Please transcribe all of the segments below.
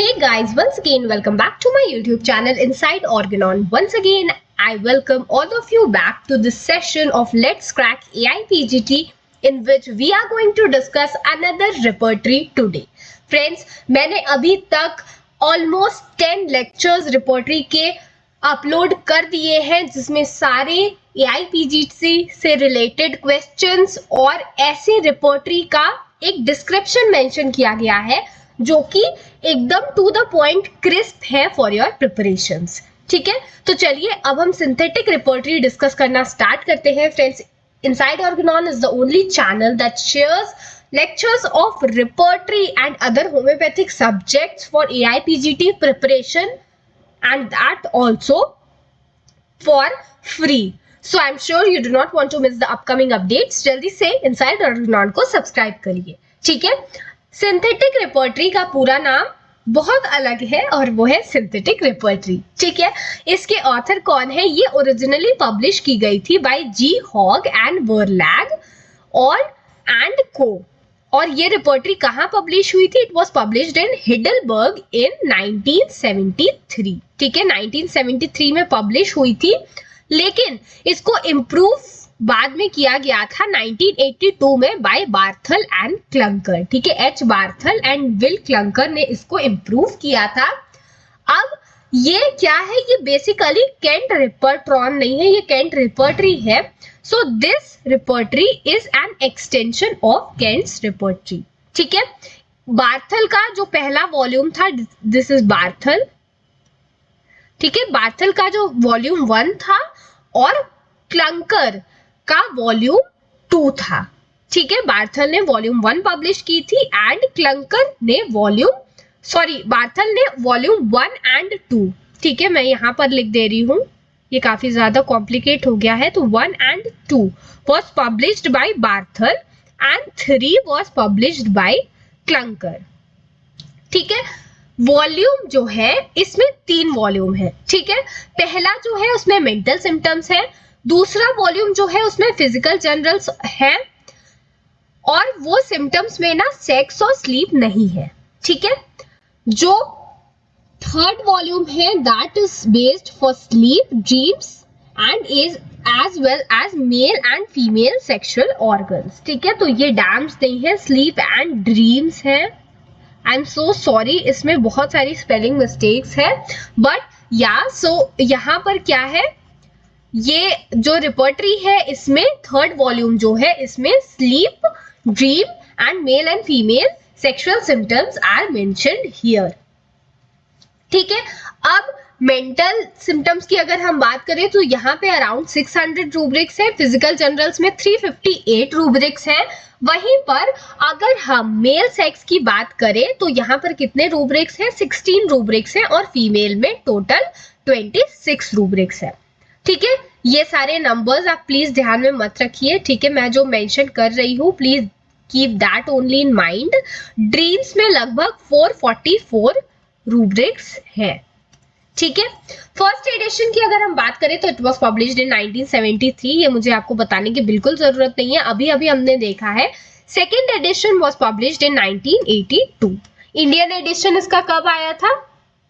Hey guys, once again welcome back to my YouTube channel Inside Organon. Once again I welcome all of you back to this session of Let's Crack AI PGT in which we are going to discuss another repertory today. Friends, मैंने अभी तक almost 10 lectures repertory के upload कर दिए हैं जिसमें सारे AI PGT से रिलेटेड क्वेश्चंस और ऐसे रिपोर्टरी का एक डिस्क्रिप्शन मेंशन किया गया है जो कि एकदम टू द पॉइंट क्रिस्प है फॉर योर प्रिपरेशंस. ठीक है, तो चलिए अब हम सिंथेटिक रिपोर्टरी डिस्कस करना स्टार्ट करते हैं. Friends, inside Organon is the only channel that shares lectures of repertory and other homeopathic subjects for AIPGT preparation and that also for free. So I'm sure you do not want to miss the upcoming updates. जल्दी से Inside Organon को subscribe करिए. ठीक है, synthetic repertory का पूरा नाम बहुत अलग है और वो है सिंथेटिक रिपर्टरी. ठीक है, इसके ऑथर कौन है? ये ओरिजिनली पब्लिश की गई थी बाय जी हॉग एंड वर्लैग और एंड को. और ये रिपोर्टरी कहाँ पब्लिश हुई थी? It was published in Heidelberg in 1973. ठीक है, 1973 में पब्लिश हुई थी, लेकिन इसको इम्प्रूव बाद में किया गया था 1982 में बाय बार्थल एंड क्लंकर. ठीक है, एच बार्थल एंड विल क्लंकर ने इसको इम्प्रूव किया था. अब ये क्या है? ये बेसिकली केंट रिपर्ट्रॉन नहीं है, ये केंट रिपर्टरी है. So this repertory is an extension of Kant's repertory. ठीक है, बार्थल का जो पहला वॉल्यूम था, दिस इज बार्थल. ठीक है, बार्थल का जो वॉल्यूम 1 था और क्लंकर का वॉल्यूम 2 था. ठीक है, बार्थल ने वॉल्यूम 1 पब्लिश की थी एंड क्लंकर ने बार्थल ने वॉल्यूम 1 एंड 2. ठीक है, मैं यहाँ पर लिख दे रही हूँ, ये काफी ज्यादा कॉम्प्लिकेट हो गया है. तो 1 and 2 was published by Barthel and 3 was published by Klunker. ठीक है, वॉल्यूम जो है इसमें 3 वॉल्यूम है. ठीक है, पहला जो है उसमें मेंटल सिम्टम्स है, दूसरा वॉल्यूम जो है उसमें फिजिकल जनरल्स है और वो सिम्टम्स में ना सेक्स और स्लीप नहीं है. ठीक है, जो थर्ड वॉल्यूम है that is based for sleep, dreams and is as well as male and female sexual organs. ठीक है, तो ये डैम्स नहीं है, स्लीप एंड ड्रीम्स है. आई एम सो सॉरी, इसमें बहुत सारी स्पेलिंग मिस्टेक्स है, बट यहाँ पर क्या है, ये जो रिपर्टरी है इसमें थर्ड वॉल्यूम जो है इसमें sleep, dream and male and female sexual symptoms are mentioned here. ठीक है, अब मेंटल सिम्टम्स की अगर हम बात करें तो यहाँ पे अराउंड 600 रूब्रिक्स है, फिजिकल जनरल्स में 358 रूब्रिक्स है. वहीं पर अगर हम मेल सेक्स की बात करें तो यहाँ पर कितने रूब्रिक्स है? 16 रूब्रिक्स है और फीमेल में टोटल 26 रूब्रिक्स है. ठीक है, ये सारे नंबर्स आप प्लीज ध्यान में मत रखिए. ठीक है, मैं जो मेंशन कर रही हूँ please keep that only in mind. Dreams में लगभग 444 रूब्रिक्स है. ठीक है, फर्स्ट एडिशन की अगर हम बात करें तो इट वाज पब्लिश्ड इन 1973. ये मुझे आपको बताने की बिल्कुल जरूरत नहीं है, अभी अभी हमने देखा है. Second edition was published in 1982. Indian edition इसका कब आया था?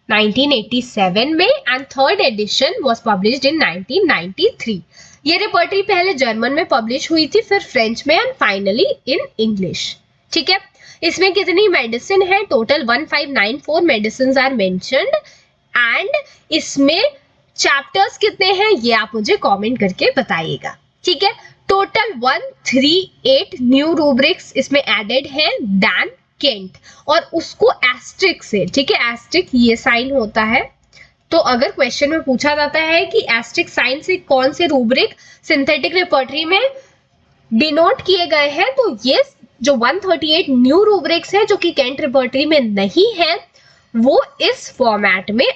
1987 में and third edition was published in 1993. ये रिपर्टरी पहले जर्मन में पब्लिश हुई थी, फिर फ्रेंच में एंड फाइनली इन इंग्लिश. ठीक है, इसमें कितनी मेडिसिन है? Total 1594 medicine are mentioned and इसमें चैप्टर्स कितने हैं ये आप मुझे कमेंट करके बताइएगा. ठीक है, टोटल 138 न्यू रूब्रिक्स इसमें एडेड है दैन केंट और उसको एस्ट्रिक से. ठीक है, एस्ट्रिक ये साइन होता है, तो अगर क्वेश्चन में पूछा जाता है कि एस्ट्रिक साइन से कौन से रूब्रिक सिंथेटिक रिपर्टरी में डिनोट किए गए हैं, तो ये जो 138 न्यू रूब्रिक्स है जो कि केंट रिपर्टरी में नहीं है वो इस फॉर्मेट में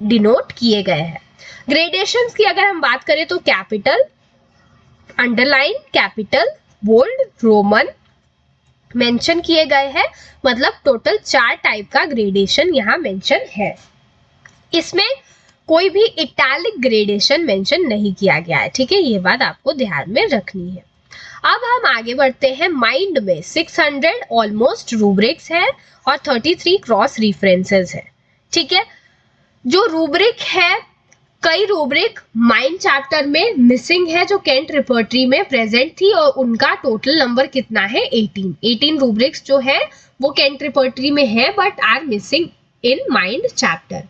डिनोट किए गए हैं. ग्रेडेशंस की अगर हम बात करें तो capital, underline, capital, bold, roman mention किए गए हैं. मतलब टोटल 4 टाइप का ग्रेडेशन यहाँ मेंशन है. इसमें कोई भी इटैलिक ग्रेडेशन मेंशन नहीं किया गया है. ठीक है, ये बात आपको ध्यान में रखनी है. अब हम आगे बढ़ते हैं माइंड में 600 ऑलमोस्ट रूब्रिक्स है और 33 क्रॉस रेफरेंसेस है। ठीक है, जो रूब्रिक है, कई रूब्रिक माइंड चैप्टर में मिसिंग है जो केंट रिपर्टरी में प्रेजेंट थी और उनका टोटल नंबर कितना है 18 रूब्रिक्स जो है वो केंट रिपर्टरी में है but are missing in mind chapter.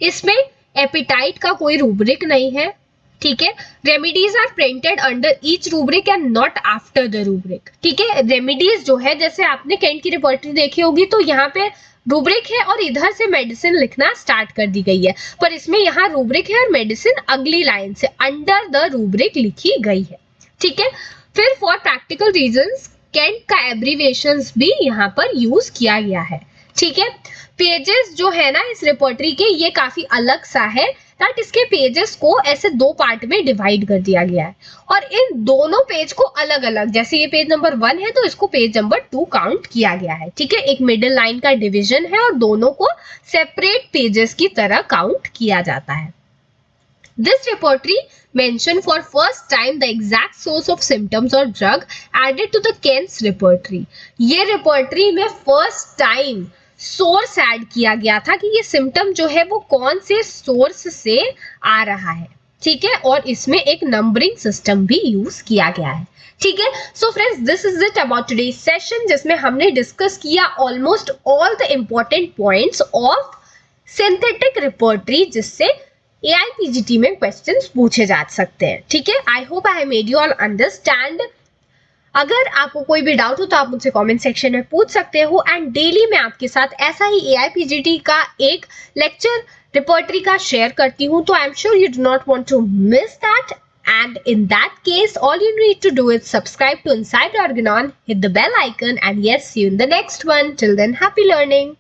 इसमें एपिटाइट का कोई रूब्रिक नहीं है। ठीक है, remedies are printed under each rubric and not after the rubric. ठीक है, रेमिडीज जो है जैसे आपने केंट की रिपर्टरी देखी होगी तो यहाँ पे रूब्रिक है और इधर से मेडिसिन लिखना स्टार्ट कर दी गई है, पर इसमें यहाँ रूब्रिक है और मेडिसिन अगली लाइन से अंडर द रूब्रिक लिखी गई है। ठीक है, फिर फॉर प्रैक्टिकल रीजंस केंट का एब्रीविएशंस भी यहाँ पर यूज किया गया है। ठीक है, पेजेस जो है ना इस रिपोर्टरी के ये काफी अलग सा है, दैट इसके पेजेस को ऐसे दो पार्ट में डिवाइड कर दिया गया है और इन दोनों पेज को अलग अलग, जैसे ये पेज नंबर 1 है तो इसको पेज नंबर 2 काउंट किया गया है। ठीक है, एक मिडिल लाइन का डिवीजन है और दोनों को सेपरेट पेजेस की तरह काउंट किया जाता है। This repertory mentioned for first time the exact source of symptoms or drug added to the Kent's repertory. ये repertory में first time सोर्स ऐड किया गया था कि ये सिम्टम जो है वो कौन से सोर्स से आ रहा है। ठीक है, और इसमें एक नंबरिंग सिस्टम भी यूज किया गया है। ठीक है, so friends this is it about today's session जिसमें हमने डिस्कस किया almost all the important points of synthetic repertory जिससे AIPGT में क्वेश्चंस पूछे जा सकते हैं। ठीक है, I hope I made you all understand. अगर आपको कोई भी डाउट हो तो आप मुझसे कमेंट सेक्शन में पूछ सकते हो एंड डेली मैं आपके साथ ऐसा ही AIPGT का एक लेक्चर रिपर्टरी का शेयर करती हूँ, तो I am sure you do not want to miss that, and in that case all you need to do is subscribe to Inside Organon, hit the bell icon, and yes, see you in the next one. Till then, happy learning.